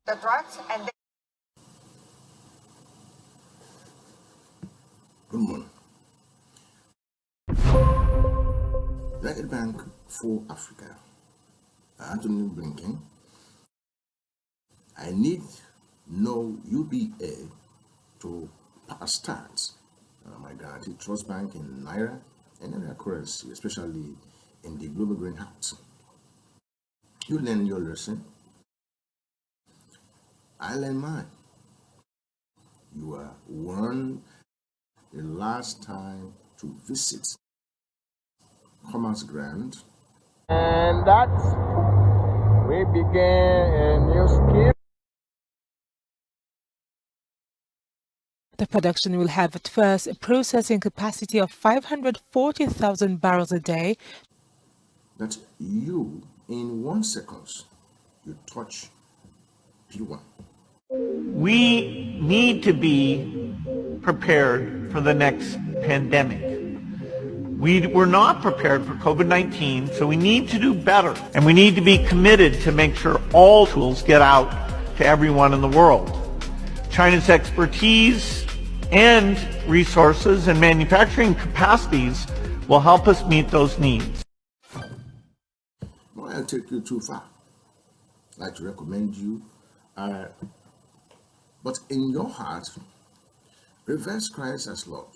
the drugs and Good morning. United Bank for Africa, Anthony Blinken. I need no UBA to start my guaranteed trust bank in Naira and other currency, especially in the global greenhouse. You learn your lesson. I learn mine. You are one the last time to visit Commerce Grand. And that's we began a new skill. The production will have at first a processing capacity of 540,000 barrels a day. That you, in 1 second, you touch P1. We need to be prepared for the next pandemic. We're not prepared for COVID-19, so we need to do better. And we need to be committed to make sure all tools get out to everyone in the world. China's expertise and resources and manufacturing capacities will help us meet those needs. No, I'll take you too far. I'd like to recommend you, but in your heart, reverse Christ as Lord.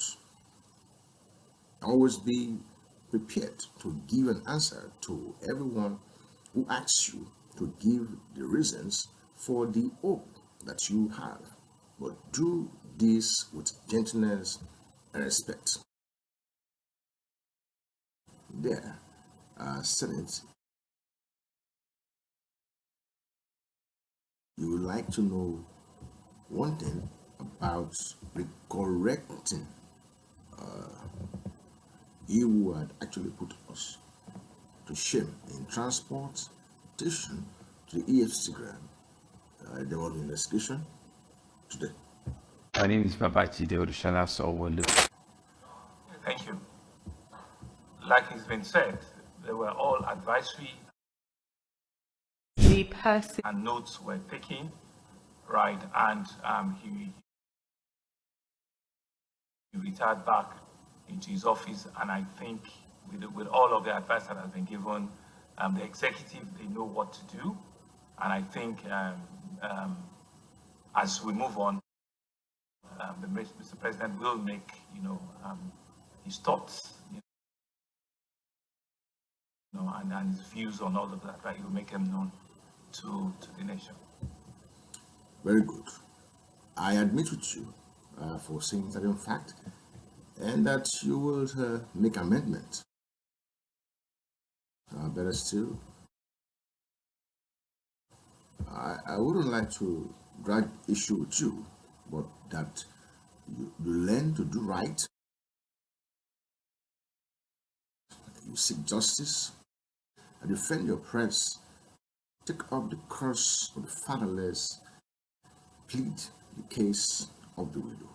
Always be prepared to give an answer to everyone who asks you to give the reasons for the hope that you have. But do this with gentleness and respect. There, Senate, you would like to know one thing about correcting you who had actually put us to shame in transportation to the EFC ground. There was an investigation today. My name is Barnabas and Saul. Thank you. Like it's been said, they were all advisory. The person And notes were taken, right? And he retired back into his office. And I think with all of the advice that has been given, the executive, they know what to do. And I think as we move on, Mr. President will make, his thoughts, and his views on all of that, right? He will make them known to the nation. Very good. I admit with you for saying certain fact, and that you will make amendments. Better still, I wouldn't like to drag issue with you, but that you learn to do right, you seek justice, and defend your press, take up the cause of the fatherless, plead the case of the widow.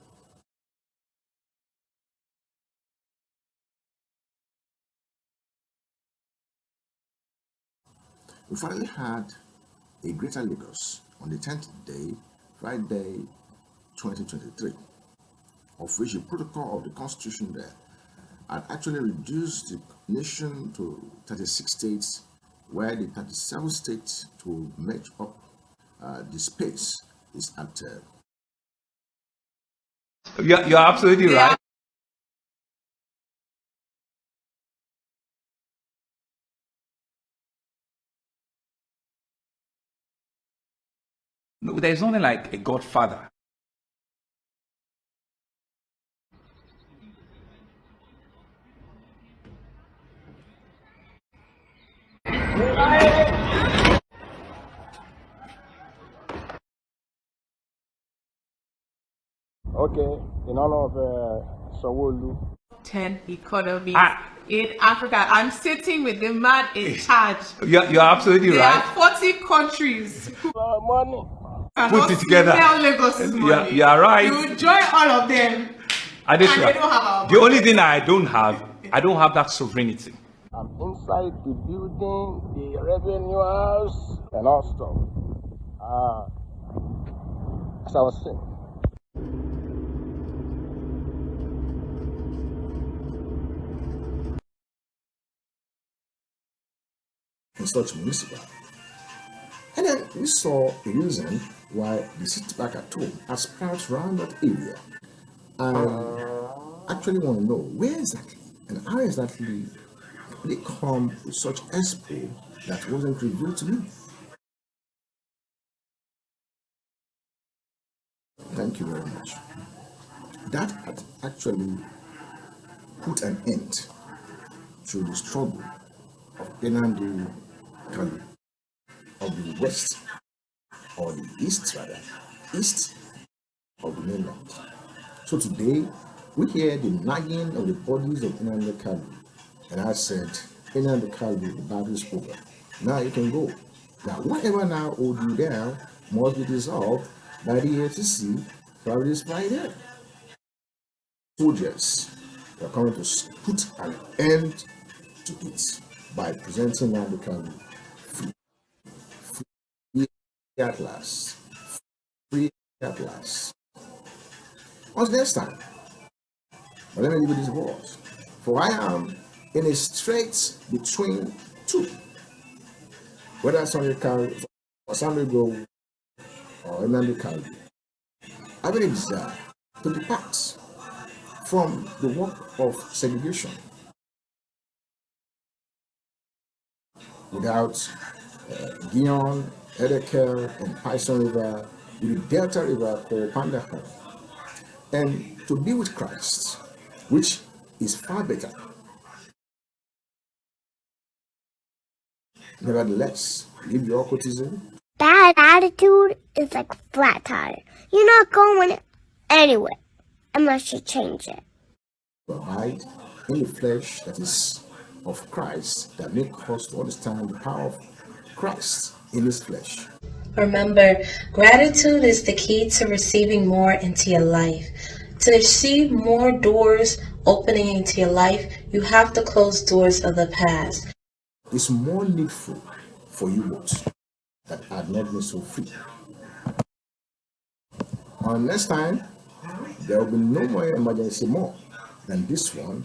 We finally had a Greater Lagos on the 10th day, Friday, 2023, of which the protocol of the Constitution there had actually reduced the nation to 36 states, where the 37 states to make up the space is at. You're absolutely right. No, there's only like a godfather. Okay, in honor of Sawolu. 10 economies in Africa. I'm sitting with the man in charge. You're absolutely There right. are 40 countries who Money. Put it together. Lagos's money. You're right. You join all of them. And they don't have our The only thing I don't have that sovereignty. I'm inside the building, the revenue house, and all stuff. as I was saying. In such municipal. And then we saw a reason why they sit back at home as sprouts around that area. I actually want to know where exactly and how exactly they come with such expo that wasn't revealed to me. Thank you very much. That had actually put an end to the struggle of Benandi Kalu of the West, or the East rather, East of the mainland. So today, we hear the nagging of the bodies of Benandi Kalu. And I said, Benandi Kalu, the battle is over. Now you can go. Now, whatever now owed you down must be dissolved by the AFCC for this Friday. Soldiers are coming to put an end to it by presenting Benandi Kalu free at last. Free at last. What's next time? But let me give you these words. For I am in a strait between two. Whether Sunday Carry or Sunday Go or Emmanuel Carry. I have a desire to depart from the work of segregation without Gion, Edeker, and Pison River, with the Delta River called Pandaka, and to be with Christ, which is far better. Nevertheless, leave your occultism. That attitude is like flat tire. You're not going anywhere unless you change it. Abide in the flesh that is of Christ, that make us to understand the power of Christ in his flesh. Remember, gratitude is the key to receiving more into your life. To see more doors opening into your life, you have to close doors of the past. It's more needful for you what that had not been so free. On next time, there will be no more emergency more than this one.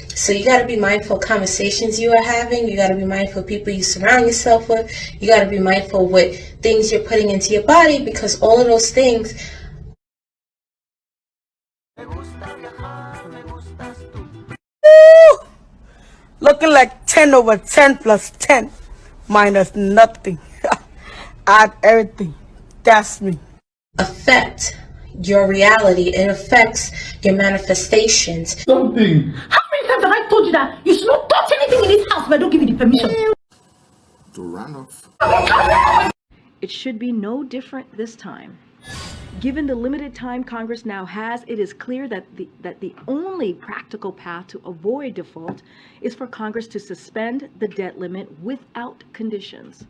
So you got to be mindful of conversations you are having. You got to be mindful of people you surround yourself with. You got to be mindful of what things you're putting into your body, because all of those things. Looking like 10 over 10 plus 10 minus nothing. Add everything. That's me. Affect your reality. It affects your manifestations. Something. How many times have I told you that you should not touch anything in this house if I don't give you the permission? To round off. It should be no different this time. Given the limited time Congress now has, it is clear that the only practical path to avoid default is for Congress to suspend the debt limit without conditions.